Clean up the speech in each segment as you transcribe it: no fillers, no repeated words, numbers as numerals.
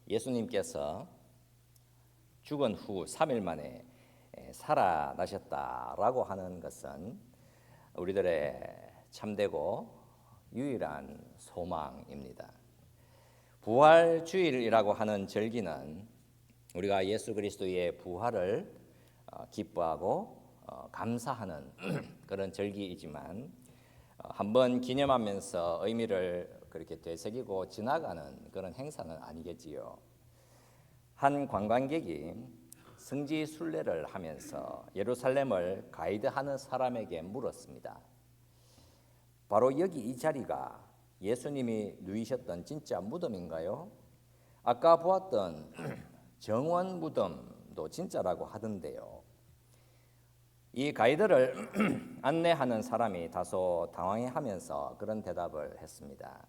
예수님께서 죽은 후 3일 만에 살아나셨다라고 하는 것은 우리들의 참되고 유일한 소망입니다. 부활주일이라고 하는 절기는 우리가 예수 그리스도의 부활을 기뻐하고 감사하는 그런 절기이지만 한번 기념하면서 의미를 그렇게 되새기고 지나가는 그런 행사는 아니겠지요. 한 관광객이 성지 순례를 하면서 예루살렘을 가이드하는 사람에게 물었습니다. 바로 여기 이 자리가 예수님이 누이셨던 진짜 무덤인가요? 아까 보았던 정원 무덤도 진짜라고 하던데요. 이 가이드를 안내하는 사람이 다소 당황해하면서 그런 대답을 했습니다.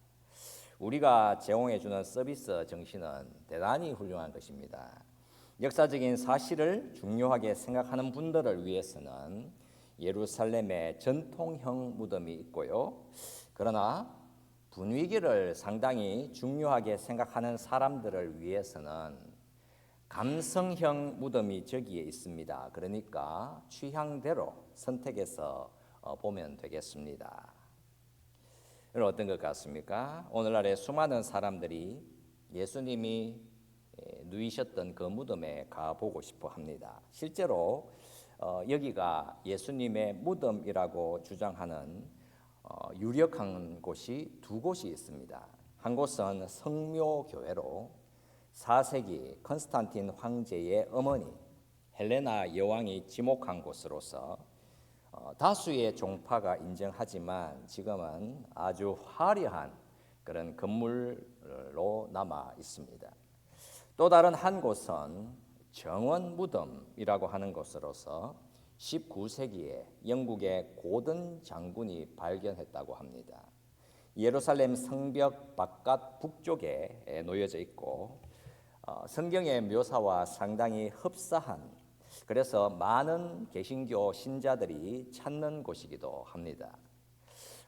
우리가 제공해주는 서비스 정신은 대단히 훌륭한 것입니다. 역사적인 사실을 중요하게 생각하는 분들을 위해서는 예루살렘에 전통형 무덤이 있고요. 그러나 분위기를 상당히 중요하게 생각하는 사람들을 위해서는 감성형 무덤이 저기에 있습니다. 그러니까 취향대로 선택해서 보면 되겠습니다. 여러분 어떤 것 같습니까? 오늘날의 수많은 사람들이 예수님이 누이셨던 그 무덤에 가보고 싶어 합니다. 실제로 여기가 예수님의 무덤이라고 주장하는 유력한 곳이 두 곳이 있습니다. 한 곳은 성묘교회로 4세기 컨스탄틴 황제의 어머니 헬레나 여왕이 지목한 곳으로서 다수의 종파가 인정하지만 지금은 아주 화려한 그런 건물로 남아 있습니다. 또 다른 한 곳은 정원 무덤이라고 하는 곳으로서 19세기에 영국의 고든 장군이 발견했다고 합니다. 예루살렘 성벽 바깥 북쪽에 놓여져 있고 성경의 묘사와 상당히 흡사한, 그래서 많은 개신교 신자들이 찾는 곳이기도 합니다.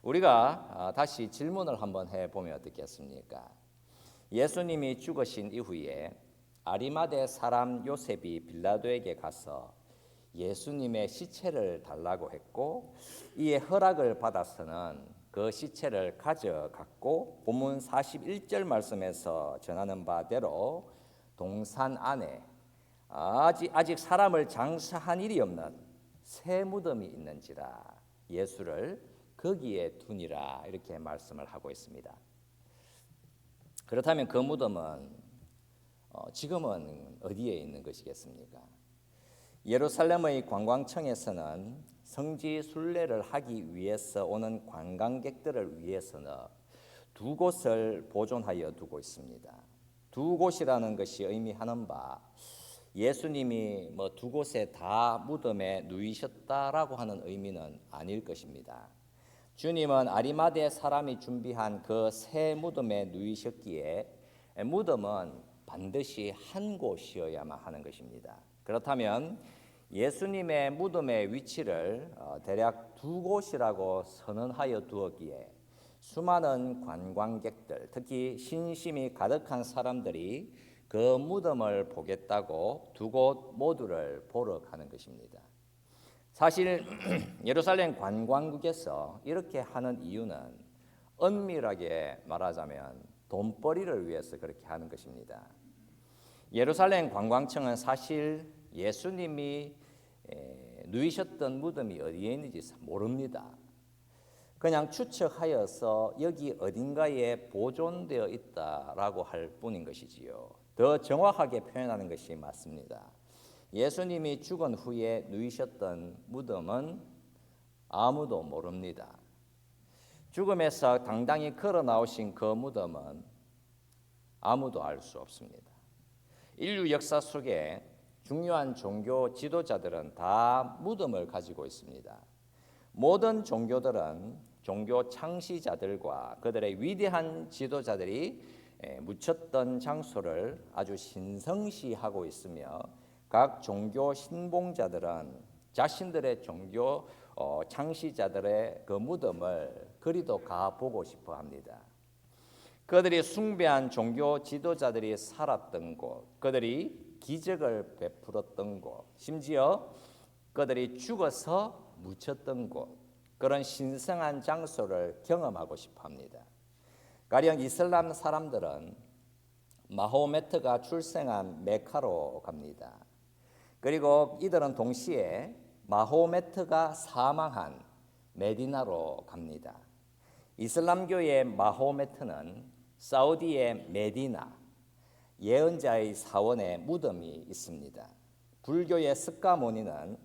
우리가 다시 질문을 한번 해보면 어떻겠습니까? 예수님이 죽으신 이후에 아리마대 사람 요셉이 빌라도에게 가서 예수님의 시체를 달라고 했고, 이에 허락을 받아서는 그 시체를 가져갔고, 본문 41절 말씀에서 전하는 바대로 동산 안에 아직 사람을 장사한 일이 없는 새 무덤이 있는지라 예수를 거기에 두니라, 이렇게 말씀을 하고 있습니다. 그렇다면 그 무덤은 지금은 어디에 있는 것이겠습니까? 예루살렘의 관광청에서는 성지 순례를 하기 위해서 오는 관광객들을 위해서는 두 곳을 보존하여 두고 있습니다. 두 곳이라는 것이 의미하는 바, 예수님이 두 곳에 다 무덤에 누이셨다라고 하는 의미는 아닐 것입니다. 주님은 아리마대 사람이 준비한 그 새 무덤에 누이셨기에 무덤은 반드시 한 곳이어야만 하는 것입니다. 그렇다면 예수님의 무덤의 위치를 대략 두 곳이라고 선언하여 두었기에 수많은 관광객들, 특히 신심이 가득한 사람들이 그 무덤을 보겠다고 두 곳 모두를 보러 가는 것입니다. 사실 예루살렘 관광국에서 이렇게 하는 이유는 엄밀하게 말하자면 돈벌이를 위해서 그렇게 하는 것입니다. 예루살렘 관광청은 사실 예수님이 누이셨던 무덤이 어디에 있는지 모릅니다. 그냥 추측하여서 여기 어딘가에 보존되어 있다라고 할 뿐인 것이지요. 더 정확하게 표현하는 것이 맞습니다. 예수님이 죽은 후에 누이셨던 무덤은 아무도 모릅니다. 죽음에서 당당히 걸어 나오신 그 무덤은 아무도 알 수 없습니다. 인류 역사 속에 중요한 종교 지도자들은 다 무덤을 가지고 있습니다. 모든 종교들은 종교 창시자들과 그들의 위대한 지도자들이 묻혔던 장소를 아주 신성시하고 있으며, 각 종교 신봉자들은 자신들의 종교 창시자들의 그 무덤을 그리도 가보고 싶어 합니다. 그들이 숭배한 종교 지도자들이 살았던 곳, 그들이 기적을 베풀었던 곳, 심지어 그들이 죽어서 묻혔던 곳, 그런 신성한 장소를 경험하고 싶어 합니다. 가령 이슬람 사람들은 마호메트가 출생한 메카로 갑니다. 그리고 이들은 동시에 마호메트가 사망한 메디나로 갑니다. 이슬람교의 마호메트는 사우디의 메디나, 예언자의 사원에 무덤이 있습니다. 불교의 스카모니는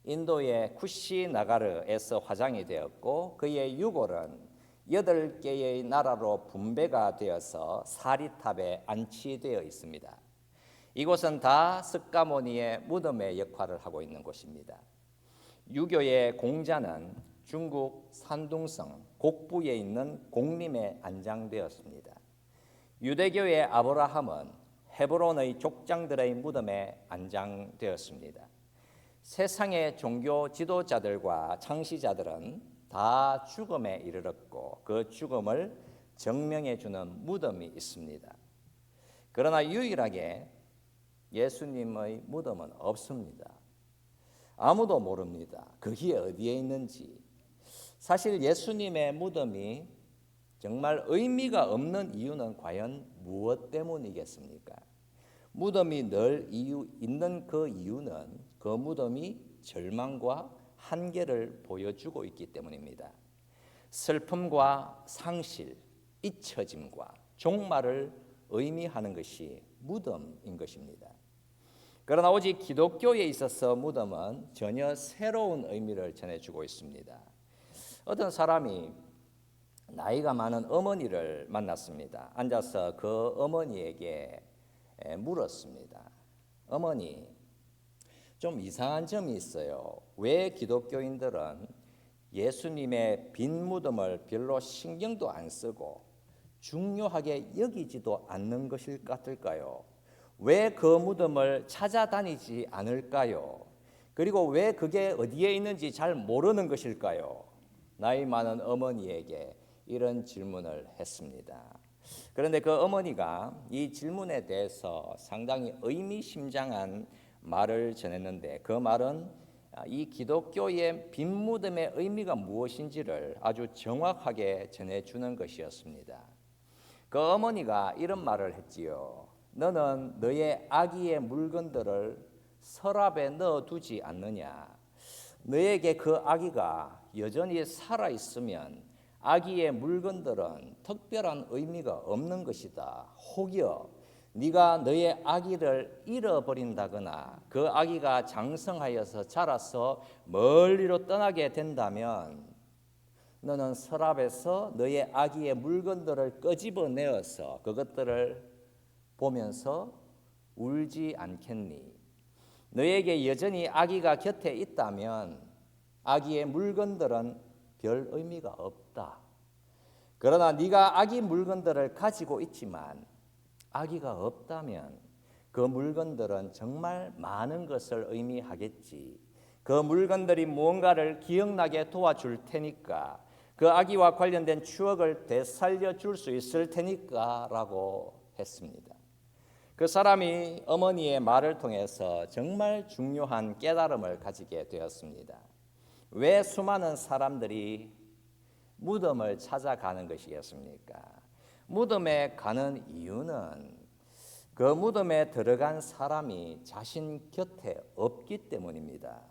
인도의 쿠시나가르에서 화장이 되었고 그의 유골은 8개의 나라로 분배가 되어서 사리탑에 안치되어 있습니다. 이곳은 다 스카모니의 무덤의 역할을 하고 있는 곳입니다. 유교의 공자는 중국 산둥성 곡부에 있는 공림에 안장되었습니다. 유대교의 아브라함은 헤브론의 족장들의 무덤에 안장되었습니다. 세상의 종교 지도자들과 창시자들은 다 죽음에 이르렀고 그 죽음을 증명해 주는 무덤이 있습니다. 그러나 유일하게 예수님의 무덤은 없습니다. 아무도 모릅니다. 그게 어디에 있는지. 사실 예수님의 무덤이 정말 의미가 없는 이유는 과연 무엇 때문이겠습니까? 무덤이 늘 있는 그 이유는 그 무덤이 절망과 한계를 보여주고 있기 때문입니다. 슬픔과 상실, 잊혀짐과 종말을 의미하는 것이 무덤인 것입니다. 그러나 오직 기독교에 있어서 무덤은 전혀 새로운 의미를 전해주고 있습니다. 어떤 사람이 나이가 많은 어머니를 만났습니다. 앉아서 그 어머니에게 물었습니다. 어머니, 좀 이상한 점이 있어요. 왜 기독교인들은 예수님의 빈 무덤을 별로 신경도 안 쓰고 중요하게 여기지도 않는 것일 같을까요? 왜 그 무덤을 찾아다니지 않을까요? 그리고 왜 그게 어디에 있는지 잘 모르는 것일까요? 나이 많은 어머니에게 이런 질문을 했습니다. 그런데 그 어머니가 이 질문에 대해서 상당히 의미심장한 말을 전했는데 그 말은 이 기독교의 빈 무덤의 의미가 무엇인지를 아주 정확하게 전해주는 것이었습니다. 그 어머니가 이런 말을 했지요. 너는 너의 아기의 물건들을 서랍에 넣어두지 않느냐? 너에게 그 아기가 여전히 살아있으면 아기의 물건들은 특별한 의미가 없는 것이다. 혹여 네가 너의 아기를 잃어버린다거나 그 아기가 장성하여서 자라서 멀리로 떠나게 된다면 너는 서랍에서 너의 아기의 물건들을 끄집어내어서 그것들을 보면서 울지 않겠니? 너에게 여전히 아기가 곁에 있다면 아기의 물건들은 별 의미가 없다. 그러나 네가 아기 물건들을 가지고 있지만 아기가 없다면 그 물건들은 정말 많은 것을 의미하겠지. 그 물건들이 무언가를 기억나게 도와줄 테니까 그 아기와 관련된 추억을 되살려 줄 수 있을 테니까 라고 했습니다. 그 사람이 어머니의 말을 통해서 정말 중요한 깨달음을 가지게 되었습니다. 왜 수많은 사람들이 무덤을 찾아가는 것이겠습니까? 무덤에 가는 이유는 그 무덤에 들어간 사람이 자신 곁에 없기 때문입니다.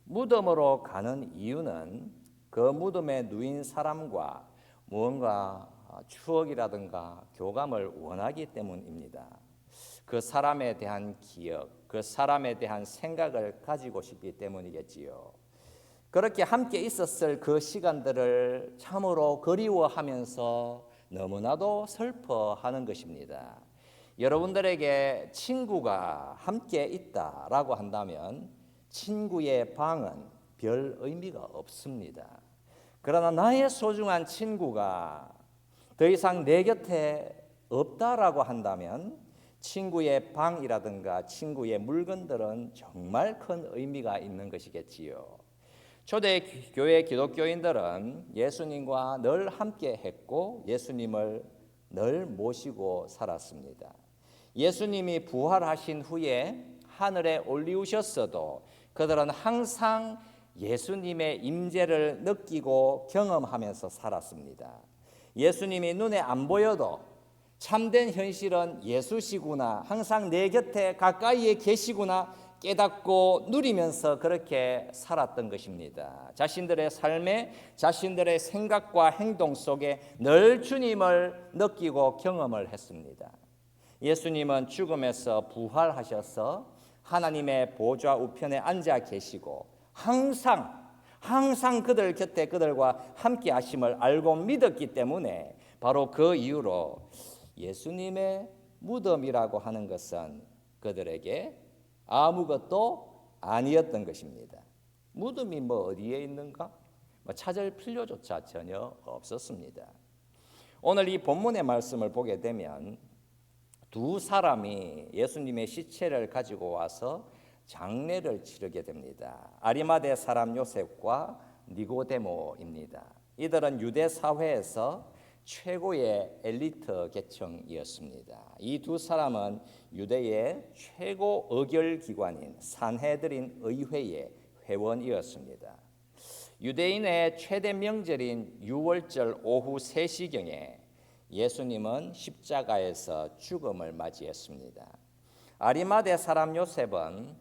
무덤으로 가는 이유는 그 무덤에 누인 사람과 무언가 추억이라든가 교감을 원하기 때문입니다. 그 사람에 대한 기억, 그 사람에 대한 생각을 가지고 싶기 때문이겠지요. 그렇게 함께 있었을 그 시간들을 참으로 그리워하면서 너무나도 슬퍼하는 것입니다. 여러분들에게 친구가 함께 있다라고 한다면 친구의 방은 별 의미가 없습니다. 그러나 나의 소중한 친구가 더 이상 내 곁에 없다라고 한다면 친구의 방이라든가 친구의 물건들은 정말 큰 의미가 있는 것이겠지요. 초대교회 기독교인들은 예수님과 늘 함께 했고 예수님을 늘 모시고 살았습니다. 예수님이 부활하신 후에 하늘에 올리우셨어도 그들은 항상 예수님의 임재를 느끼고 경험하면서 살았습니다. 예수님이 눈에 안 보여도 참된 현실은 예수시구나, 항상 내 곁에 가까이에 계시구나 깨닫고 누리면서 그렇게 살았던 것입니다. 자신들의 삶에 자신들의 생각과 행동 속에 늘 주님을 느끼고 경험을 했습니다. 예수님은 죽음에서 부활하셔서 하나님의 보좌 우편에 앉아 계시고 항상 그들 곁에 그들과 함께 하심을 알고 믿었기 때문에 바로 그 이유로 예수님의 무덤이라고 하는 것은 그들에게 아무것도 아니었던 것입니다. 무덤이 어디에 있는가? 찾을 필요조차 전혀 없었습니다. 오늘 이 본문의 말씀을 보게 되면 두 사람이 예수님의 시체를 가지고 와서 장례를 치르게 됩니다. 아리마대 사람 요셉과 니고데모입니다. 이들은 유대 사회에서 최고의 엘리트 계층이었습니다. 이 두 사람은 유대의 최고 의결기관인 산헤드린 의회의 회원이었습니다. 유대인의 최대 명절인 유월절 오후 3시경에 예수님은 십자가에서 죽음을 맞이했습니다. 아리마대 사람 요셉은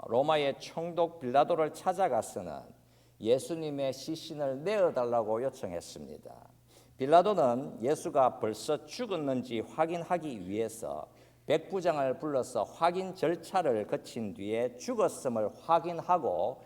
로마의 총독 빌라도를 찾아가서는 예수님의 시신을 내어달라고 요청했습니다. 빌라도는 예수가 벌써 죽었는지 확인하기 위해서 백부장을 불러서 확인 절차를 거친 뒤에 죽었음을 확인하고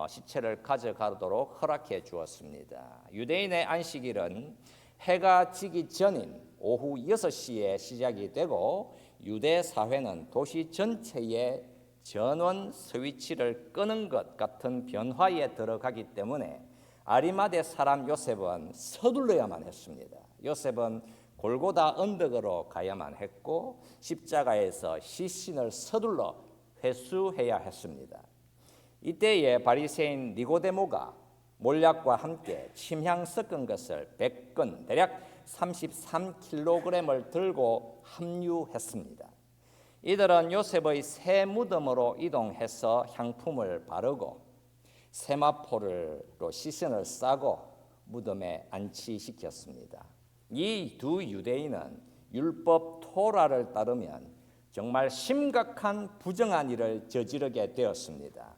시체를 가져가도록 허락해 주었습니다. 유대인의 안식일은 해가 지기 전인 오후 6시에 시작이 되고 유대 사회는 도시 전체에 전원 스위치를 끄는 것 같은 변화에 들어가기 때문에 아리마대 사람 요셉은 서둘러야만 했습니다. 요셉은 골고다 언덕으로 가야만 했고 십자가에서 시신을 서둘러 회수해야 했습니다. 이때에 바리새인 니고데모가 몰약과 함께 침향 섞은 것을 100근 대략 33kg을 들고 합류했습니다. 이들은 요셉의 새 무덤으로 이동해서 향품을 바르고 세마포로 시신을 싸고 무덤에 안치시켰습니다. 이 두 유대인은 율법 토라를 따르면 정말 심각한 부정한 일을 저지르게 되었습니다.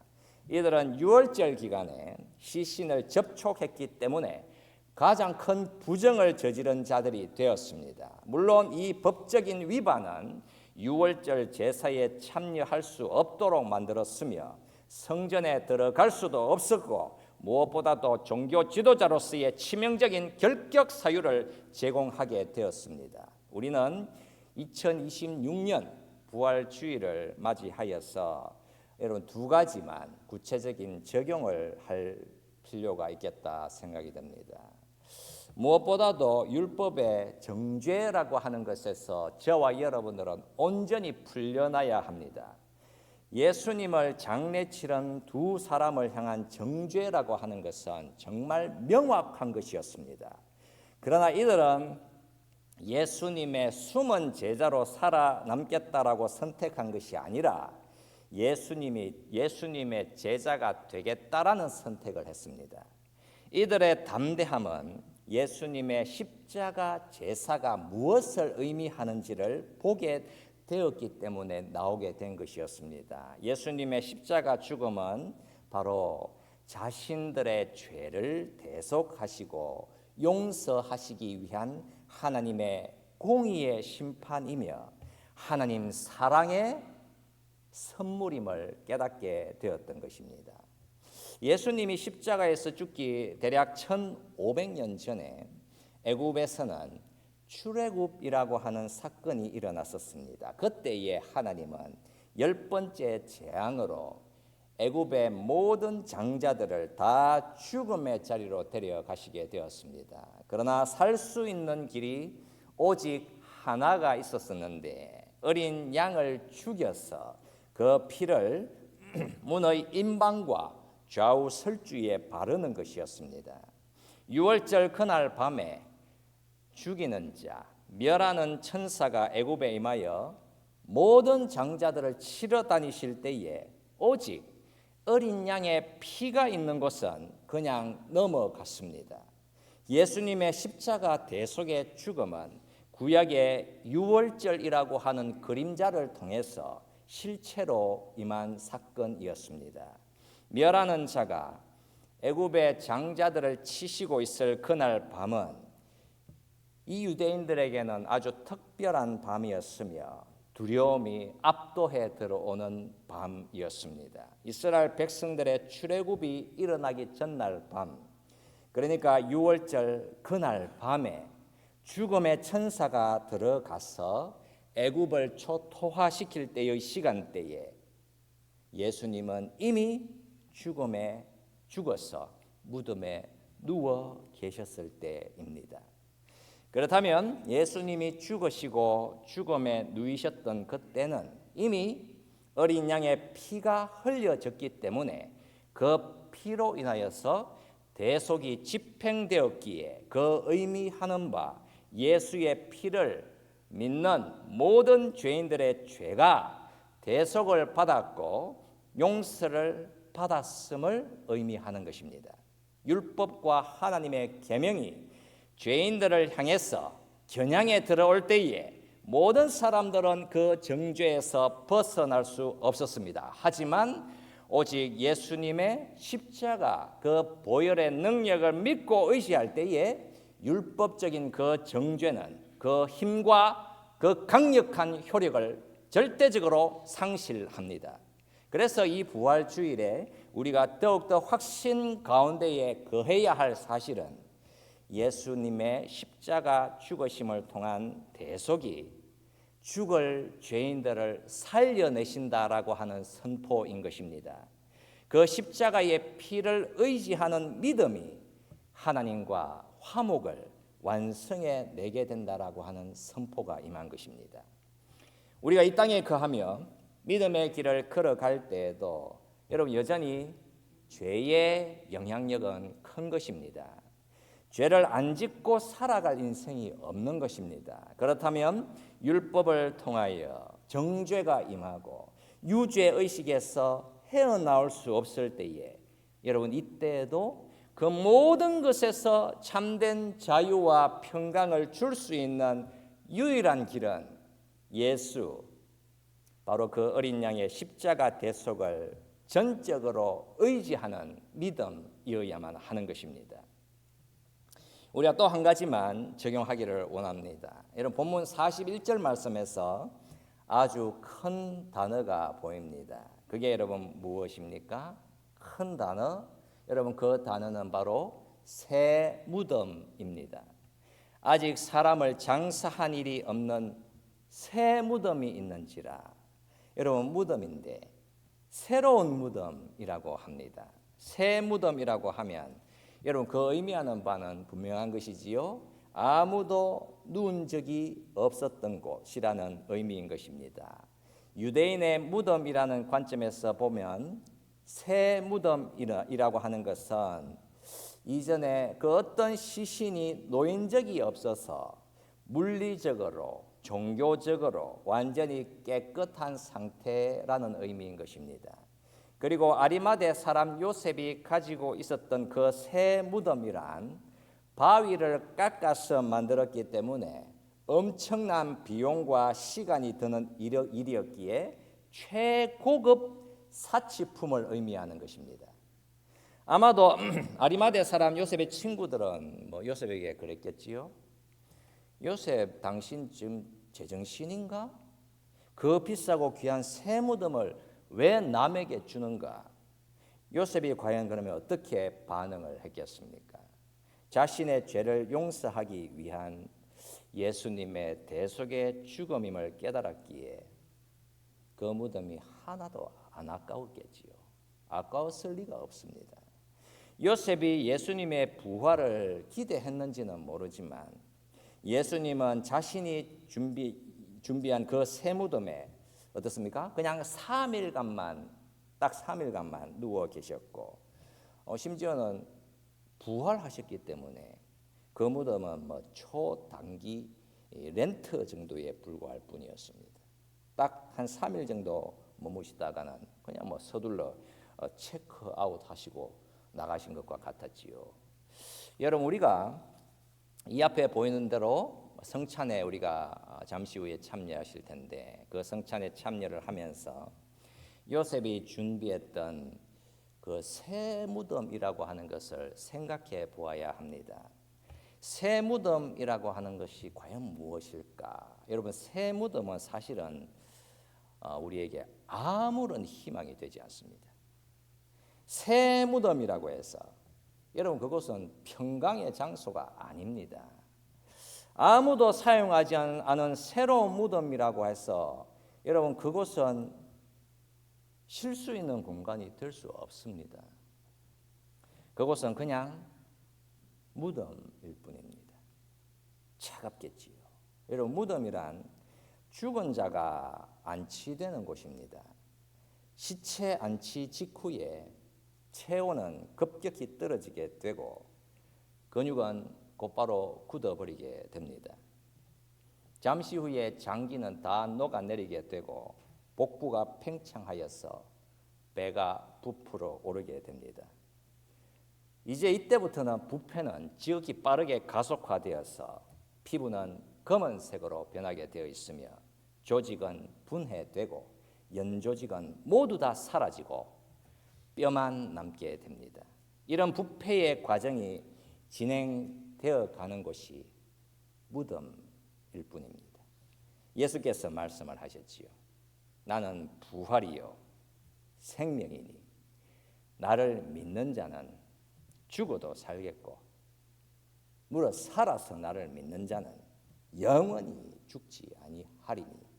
이들은 유월절 기간에 시신을 접촉했기 때문에 가장 큰 부정을 저지른 자들이 되었습니다. 물론 이 법적인 위반은 유월절 제사에 참여할 수 없도록 만들었으며 성전에 들어갈 수도 없었고 무엇보다도 종교 지도자로서의 치명적인 결격 사유를 제공하게 되었습니다. 우리는 2026년 부활주의를 맞이하여서 여러분 두 가지만 구체적인 적용을 할 필요가 있겠다 생각이 듭니다. 무엇보다도 율법의 정죄라고 하는 것에서 저와 여러분들은 온전히 풀려나야 합니다. 예수님을 장례 치른 두 사람을 향한 정죄라고 하는 것은 정말 명확한 것이었습니다. 그러나 이들은 예수님의 숨은 제자로 살아남겠다라고 선택한 것이 아니라 예수님의 제자가 되겠다라는 선택을 했습니다. 이들의 담대함은 예수님의 십자가 제사가 무엇을 의미하는지를 보게 되었기 때문에 나오게 된 것이었습니다. 예수님의 십자가 죽음은 바로 자신들의 죄를 대속하시고 용서하시기 위한 하나님의 공의의 심판이며 하나님 사랑의 선물임을 깨닫게 되었던 것입니다. 예수님이 십자가에서 죽기 대략 1500년 전에 애굽에서는 출애굽이라고 하는 사건이 일어났었습니다. 그때에 하나님은 10번째 재앙으로 애굽의 모든 장자들을 다 죽음의 자리로 데려가시게 되었습니다. 그러나 살 수 있는 길이 오직 하나가 있었었는데 어린 양을 죽여서 그 피를 문의 임방과 좌우 설주에 바르는 것이었습니다. 유월절 그날 밤에 죽이는 자, 멸하는 천사가 애굽에 임하여 모든 장자들을 치러 다니실 때에 오직 어린 양의 피가 있는 곳은 그냥 넘어갔습니다. 예수님의 십자가 대속의 죽음은 구약의 유월절이라고 하는 그림자를 통해서 실체로 임한 사건이었습니다. 멸하는 자가 애굽의 장자들을 치시고 있을 그날 밤은 이 유대인들에게는 아주 특별한 밤이었으며 두려움이 압도해 들어오는 밤이었습니다. 이스라엘 백성들의 출애굽이 일어나기 전날 밤, 그러니까 유월절 그날 밤에 죽음의 천사가 들어가서 애굽을 초토화시킬 때의 시간대에 예수님은 이미 죽음에 죽어서 무덤에 누워 계셨을 때입니다. 그렇다면 예수님이 죽으시고 죽음에 누이셨던 그때는 이미 어린 양의 피가 흘려졌기 때문에 그 피로 인하여서 대속이 집행되었기에 그 의미하는 바 예수의 피를 믿는 모든 죄인들의 죄가 대속을 받았고 용서를 받았음을 의미하는 것입니다. 율법과 하나님의 계명이 죄인들을 향해서 겨냥에 들어올 때에 모든 사람들은 그 정죄에서 벗어날 수 없었습니다. 하지만 오직 예수님의 십자가 그 보혈의 능력을 믿고 의지할 때에 율법적인 그 정죄는 그 힘과 그 강력한 효력을 절대적으로 상실합니다. 그래서 이 부활주일에 우리가 더욱더 확신 가운데에 거해야 할 사실은 예수님의 십자가 죽으심을 통한 대속이 죽을 죄인들을 살려내신다라고 하는 선포인 것입니다. 그 십자가의 피를 의지하는 믿음이 하나님과 화목을 완성해 내게 된다라고 하는 선포가 임한 것입니다. 우리가 이 땅에 거하며 믿음의 길을 걸어갈 때에도 여러분 여전히 죄의 영향력은 큰 것입니다. 죄를 안 짓고 살아갈 인생이 없는 것입니다. 그렇다면 율법을 통하여 정죄가 임하고 유죄의식에서 헤어나올 수 없을 때에 여러분 이때에도 그 모든 것에서 참된 자유와 평강을 줄 수 있는 유일한 길은 예수, 바로 그 어린 양의 십자가 대속을 전적으로 의지하는 믿음이어야만 하는 것입니다. 우리가 또 한 가지만 적용하기를 원합니다. 여러분 본문 41절 말씀에서 아주 큰 단어가 보입니다. 그게 여러분 무엇입니까? 큰 단어. 여러분 그 단어는 바로 새 무덤입니다. 아직 사람을 장사한 일이 없는 새 무덤이 있는지라. 여러분 무덤인데 새로운 무덤이라고 합니다. 새 무덤이라고 하면 여러분 그 의미하는 바는 분명한 것이지요. 아무도 누운 적이 없었던 곳이라는 의미인 것입니다. 유대인의 무덤이라는 관점에서 보면 새 무덤이라고 하는 것은 이전에 그 어떤 시신이 놓인 적이 없어서 물리적으로 종교적으로 완전히 깨끗한 상태라는 의미인 것입니다. 그리고 아리마대 사람 요셉이 가지고 있었던 그 새 무덤이란 바위를 깎아서 만들었기 때문에 엄청난 비용과 시간이 드는 일이었기에 최고급 사치품을 의미하는 것입니다. 아마도 아리마대 사람 요셉의 친구들은 요셉에게 그랬겠지요. 요셉 당신 지금 제정신인가? 그 비싸고 귀한 새 무덤을 왜 남에게 주는가? 요셉이 과연 그러면 어떻게 반응을 했겠습니까? 자신의 죄를 용서하기 위한 예수님의 대속의 죽음임을 깨달았기에 그 무덤이 하나도 안 아까웠겠지요. 아까웠을 리가 없습니다. 요셉이 예수님의 부활을 기대했는지는 모르지만 예수님은 자신이 준비한 그 새 무덤에 어떻습니까? 그냥 3일간만 딱 3일간만 누워 계셨고 심지어는 부활하셨기 때문에 그 무덤은 초단기 이 렌트 정도에 불과할 뿐이었습니다. 딱 한 3일 정도 머무시다가는 그냥 뭐 서둘러 체크아웃 하시고 나가신 것과 같았지요. 여러분, 우리가 이 앞에 보이는 대로 성찬에 우리가 잠시 후에 참여하실 텐데, 그 성찬에 참여를 하면서 요셉이 준비했던 그 새 무덤이라고 하는 것을 생각해 보아야 합니다. 새 무덤이라고 하는 것이 과연 무엇일까? 여러분, 새 무덤은 사실은 우리에게 아무런 희망이 되지 않습니다. 새 무덤이라고 해서 여러분, 그것은 평강의 장소가 아닙니다. 아무도 사용하지 않은 새로운 무덤이라고 해서 여러분, 그곳은 쉴 수 있는 공간이 될 수 없습니다. 그곳은 그냥 무덤일 뿐입니다. 차갑겠지요. 여러분, 무덤이란 죽은 자가 안치되는 곳입니다. 시체 안치 직후에 체온은 급격히 떨어지게 되고 근육은 곧바로 굳어버리게 됩니다. 잠시 후에 장기는 다 녹아내리게 되고 복부가 팽창하여서 배가 부풀어 오르게 됩니다. 이제 이때부터는 부패는 지극히 빠르게 가속화되어서 피부는 검은색으로 변하게 되어 있으며 조직은 분해되고 연조직은 모두 다 사라지고 뼈만 남게 됩니다. 이런 부패의 과정이 진행되어 가는 곳이 무덤일 뿐입니다. 예수께서 말씀을 하셨지요. 나는 부활이요 생명이니 나를 믿는 자는 죽어도 살겠고 무릇 살아서 나를 믿는 자는 영원히 죽지 아니하리니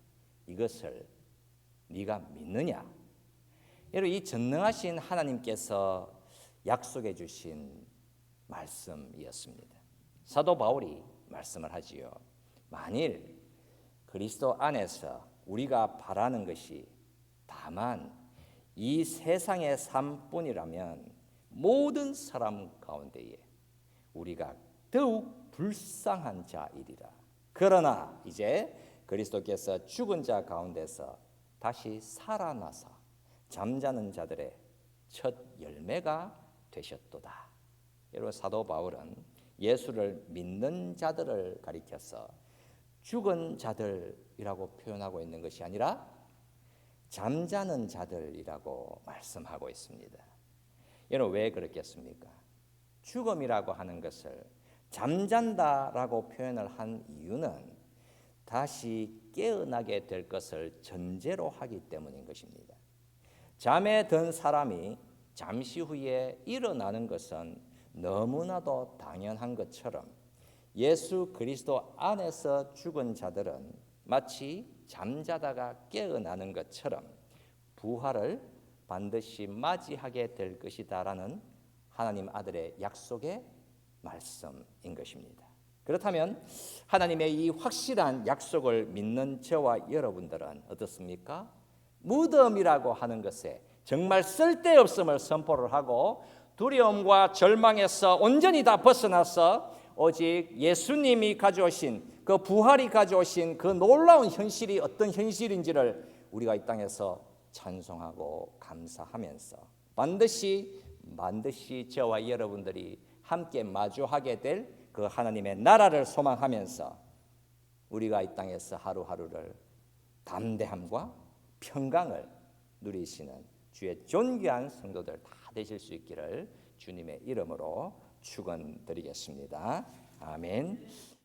이것을 네가 믿느냐? 여러분, 이 전능하신 하나님께서 약속해 주신 말씀이었습니다. 사도 바울이 말씀을 하지요. 만일 그리스도 안에서 우리가 바라는 것이 다만 이 세상의 삶뿐이라면 모든 사람 가운데에 우리가 더욱 불쌍한 자이리라. 그러나 이제 그리스도께서 죽은 자 가운데서 다시 살아나사 잠자는 자들의 첫 열매가 되셨도다. 여러분, 사도 바울은 예수를 믿는 자들을 가리켜서 죽은 자들이라고 표현하고 있는 것이 아니라 잠자는 자들이라고 말씀하고 있습니다. 여러분, 왜 그렇겠습니까? 죽음이라고 하는 것을 잠잔다라고 표현을 한 이유는 다시 깨어나게 될 것을 전제로 하기 때문인 것입니다. 잠에 든 사람이 잠시 후에 일어나는 것은 너무나도 당연한 것처럼 예수 그리스도 안에서 죽은 자들은 마치 잠자다가 깨어나는 것처럼 부활을 반드시 맞이하게 될 것이다라는 하나님 아들의 약속의 말씀인 것입니다. 그렇다면 하나님의 이 확실한 약속을 믿는 저와 여러분들은 어떻습니까? 무덤이라고 하는 것에 정말 쓸데없음을 선포를 하고 두려움과 절망에서 온전히 다 벗어나서 오직 예수님이 가져오신 그 부활이 가져오신 그 놀라운 현실이 어떤 현실인지를 우리가 이 땅에서 찬송하고 감사하면서 반드시 저와 여러분들이 함께 마주하게 될 그 하나님의 나라를 소망하면서 우리가 이 땅에서 하루하루를 담대함과 평강을 누리시는 주의 존귀한 성도들 다 되실 수 있기를 주님의 이름으로 축원드리겠습니다. 아멘.